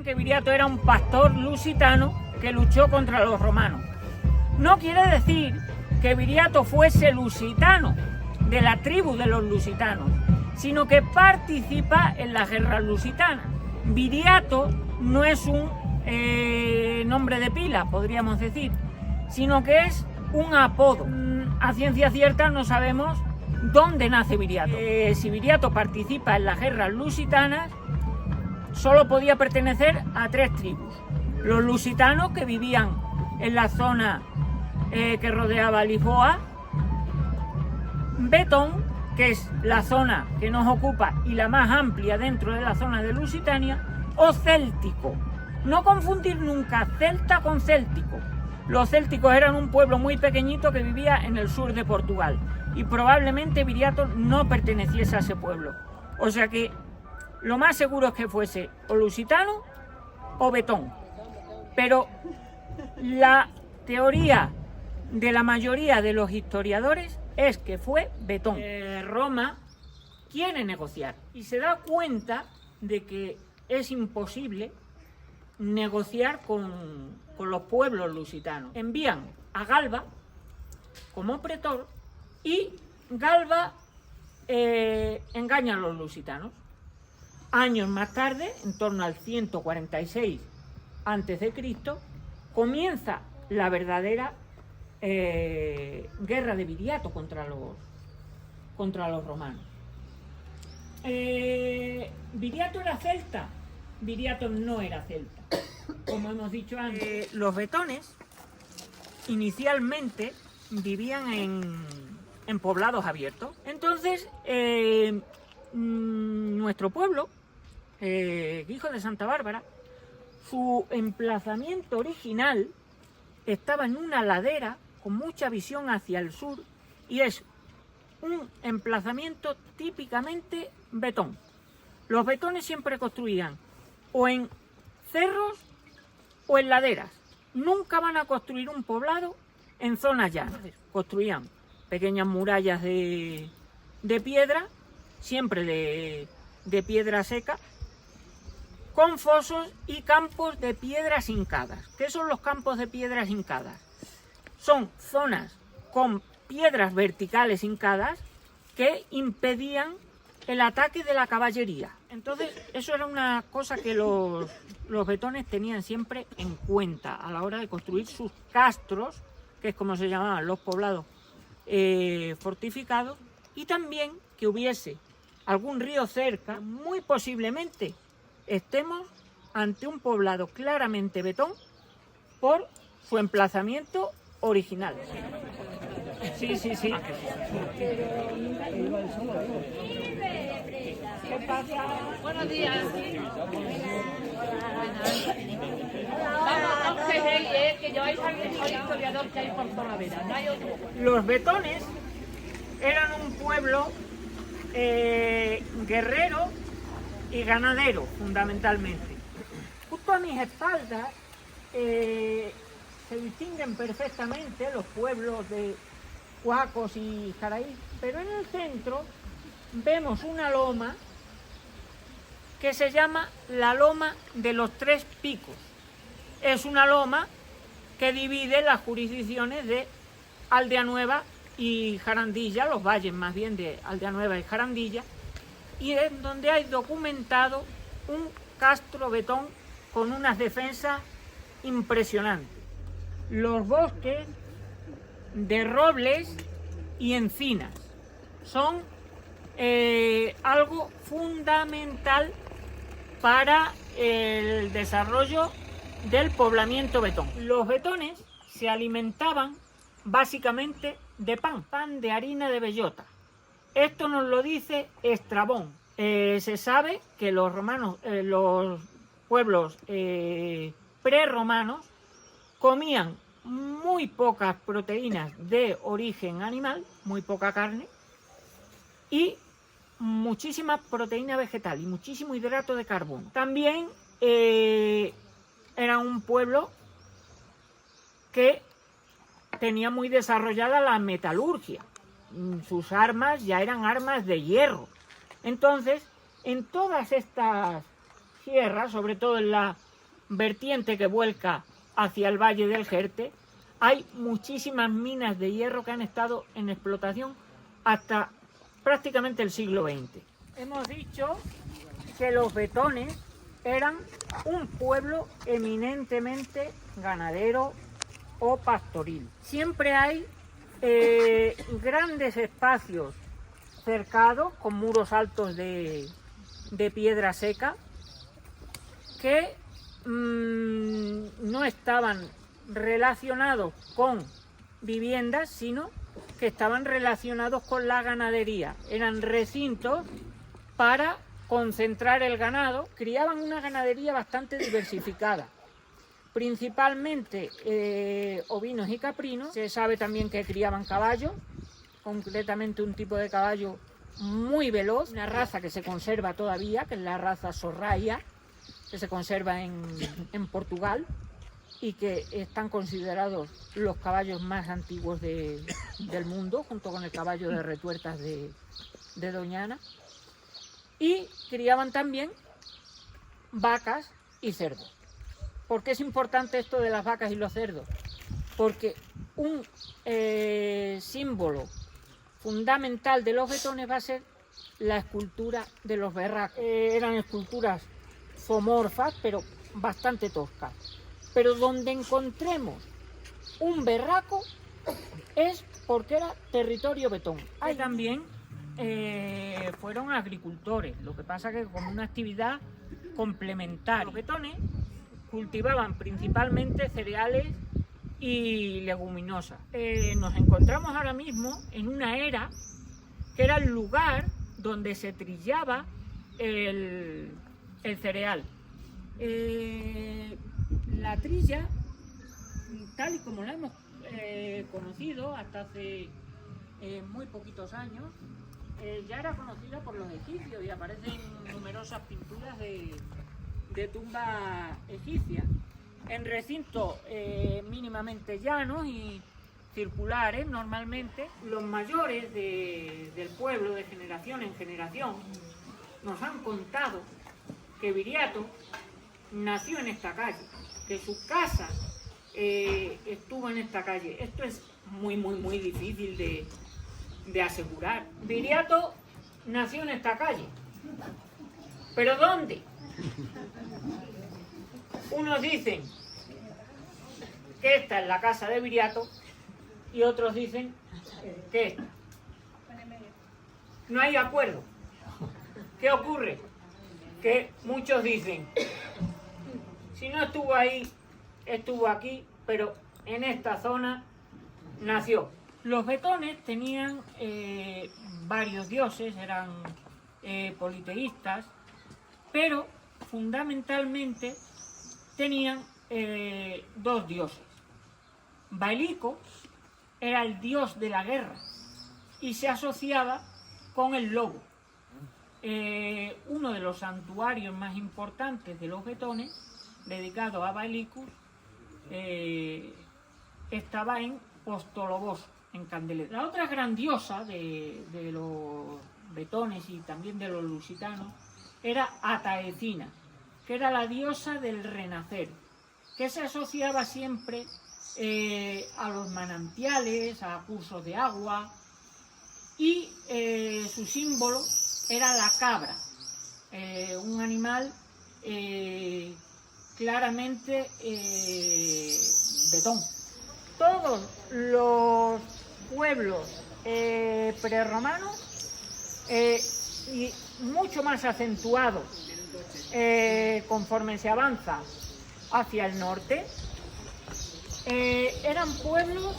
Dicen que Viriato era un pastor lusitano que luchó contra los romanos. No quiere decir que Viriato fuese lusitano, de la tribu de los lusitanos, sino que participa en las guerras lusitanas. Viriato no es un nombre de pila, podríamos decir, sino que es un apodo. A ciencia cierta no sabemos dónde nace Viriato. Si Viriato participa en las guerras lusitanas, solo podía pertenecer a 3 tribus. Los lusitanos, que vivían en la zona que rodeaba Lisboa; Betón, que es la zona que nos ocupa y la más amplia dentro de la zona de Lusitania; o céltico. No confundir nunca celta con céltico. Los célticos eran un pueblo muy pequeñito que vivía en el sur de Portugal, y probablemente Viriato no perteneciese a ese pueblo. O sea que lo más seguro es que fuese o lusitano o betón. Pero la teoría de la mayoría de los historiadores es que fue betón. Roma quiere negociar y se da cuenta de que es imposible negociar con los pueblos lusitanos. Envían a Galba como pretor y Galba engaña a los lusitanos. Años más tarde, en torno al 146 a.C., comienza la verdadera guerra de Viriato contra los romanos. ¿Viriato era celta? Viriato no era celta. Como hemos dicho antes, los betones inicialmente vivían en poblados abiertos. Entonces, nuestro pueblo, Hijo de Santa Bárbara, su emplazamiento original estaba en una ladera con mucha visión hacia el sur, y es un emplazamiento típicamente betón. Los betones siempre construían o en cerros o en laderas. Nunca van a construir un poblado en zonas llanas. Construían pequeñas murallas de piedra, siempre de piedra seca, con fosos y campos de piedras hincadas. ¿Qué son los campos de piedras hincadas? Son zonas con piedras verticales hincadas que impedían el ataque de la caballería. Entonces, eso era una cosa que los betones tenían siempre en cuenta a la hora de construir sus castros, que es como se llamaban los poblados fortificados, y también que hubiese algún río cerca. Muy posiblemente estemos ante un poblado claramente betón por su emplazamiento original. Sí. ¿Qué pasa? Buenos días. Vamos, no quejéis, que lleváis al mejor historiador que hay por Talavera. No hay otro. Los betones eran un pueblo guerrero y ganadero, fundamentalmente. Justo a mis espaldas se distinguen perfectamente los pueblos de Cuacos y Jaraí, pero en el centro vemos una loma que se llama la Loma de los Tres Picos. Es una loma que divide las jurisdicciones de Aldea Nueva y Jarandilla, los valles más bien de Aldea Nueva y Jarandilla, y es donde hay documentado un castro betón con unas defensas impresionantes. Los bosques de robles y encinas son algo fundamental para el desarrollo del poblamiento betón. Los betones se alimentaban básicamente de pan de harina de bellota. Esto nos lo dice Estrabón. Se sabe que los romanos, los pueblos prerromanos comían muy pocas proteínas de origen animal, muy poca carne, y muchísima proteína vegetal y muchísimo hidrato de carbono. También era un pueblo que tenía muy desarrollada la metalurgia. Sus armas ya eran armas de hierro. Entonces, en todas estas sierras, sobre todo en la vertiente que vuelca hacia el Valle del Jerte, hay muchísimas minas de hierro que han estado en explotación hasta prácticamente el siglo XX. Hemos dicho que los betones eran un pueblo eminentemente ganadero o pastoril. Siempre hay grandes espacios cercados con muros altos de piedra seca que no estaban relacionados con viviendas, sino que estaban relacionados con la ganadería. Eran recintos para concentrar el ganado. Criaban una ganadería bastante diversificada, principalmente ovinos y caprinos. Se sabe también que criaban caballos, concretamente un tipo de caballo muy veloz, una raza que se conserva todavía, que es la raza Sorraya, que se conserva en Portugal y que están considerados los caballos más antiguos del mundo, junto con el caballo de retuertas de Doñana. Y criaban también vacas y cerdos. ¿Por qué es importante esto de las vacas y los cerdos? Porque un símbolo fundamental de los betones va a ser la escultura de los berracos. Eran esculturas zoomorfas, pero bastante toscas. Pero donde encontremos un berraco es porque era territorio betón. Hay también fueron agricultores, lo que pasa que como una actividad complementaria. Los betones cultivaban principalmente cereales y leguminosas. Nos encontramos ahora mismo en una era que era el lugar donde se trillaba el cereal. La trilla, tal y como la hemos conocido hasta hace muy poquitos años, ya era conocida por los egipcios y aparecen numerosas pinturas de tumbas egipcias en recintos mínimamente llanos y circulares. Normalmente los mayores del pueblo, de generación en generación, nos han contado que Viriato nació en esta calle, que su casa estuvo en esta calle. Esto es muy difícil de asegurar. Viriato nació en esta calle, ¿pero dónde? Unos dicen que esta es la casa de Viriato y otros dicen que esta. No hay acuerdo. ¿Qué ocurre? Que muchos dicen, si no estuvo ahí, estuvo aquí, pero en esta zona nació. Los betones tenían varios dioses, eran politeístas, pero fundamentalmente tenían dos dioses. Bailico era el dios de la guerra y se asociaba con el lobo. Uno de los santuarios más importantes de los betones, dedicado a Bailicus, estaba en Postolobos, en Candelera. La otra gran diosa de los betones y también de los lusitanos era Ataecina, que era la diosa del renacer, que se asociaba siempre a los manantiales, a cursos de agua, y su símbolo era la cabra, un animal claramente betón. Todos los pueblos prerromanos, y mucho más acentuados conforme se avanza hacia el norte, eran pueblos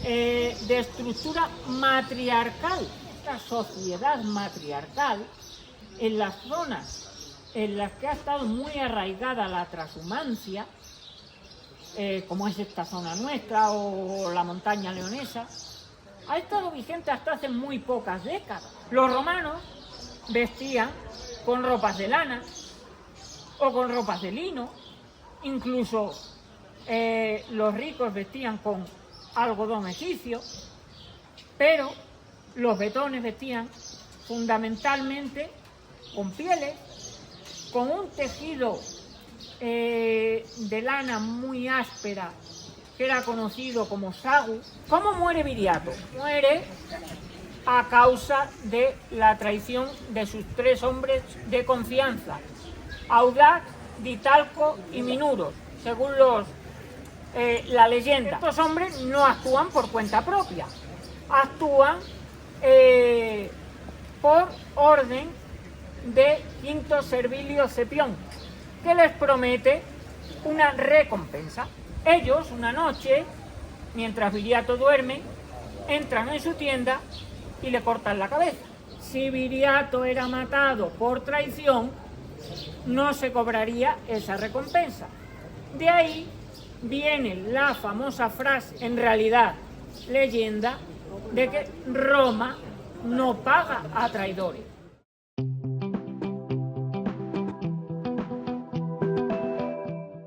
de estructura matriarcal. Esta sociedad matriarcal, en las zonas en las que ha estado muy arraigada la transhumancia, como es esta zona nuestra o la montaña leonesa, ha estado vigente hasta hace muy pocas décadas. Los romanos vestían con ropas de lana o con ropas de lino, incluso los ricos vestían con algodón egipcio, pero los betones vestían fundamentalmente con pieles, con un tejido de lana muy áspera, que era conocido como sagu. ¿Cómo muere Viriato? Muere a causa de la traición de sus 3 hombres de confianza, Audax, Ditalco y Minuros, según la leyenda. Estos hombres no actúan por cuenta propia, actúan por orden de Quinto Servilio Cepión, que les promete una recompensa. Ellos, una noche, mientras Viriato duerme, entran en su tienda y le cortan la cabeza. Si Viriato era matado por traición, no se cobraría esa recompensa. De ahí viene la famosa frase, en realidad leyenda, de que Roma no paga a traidores.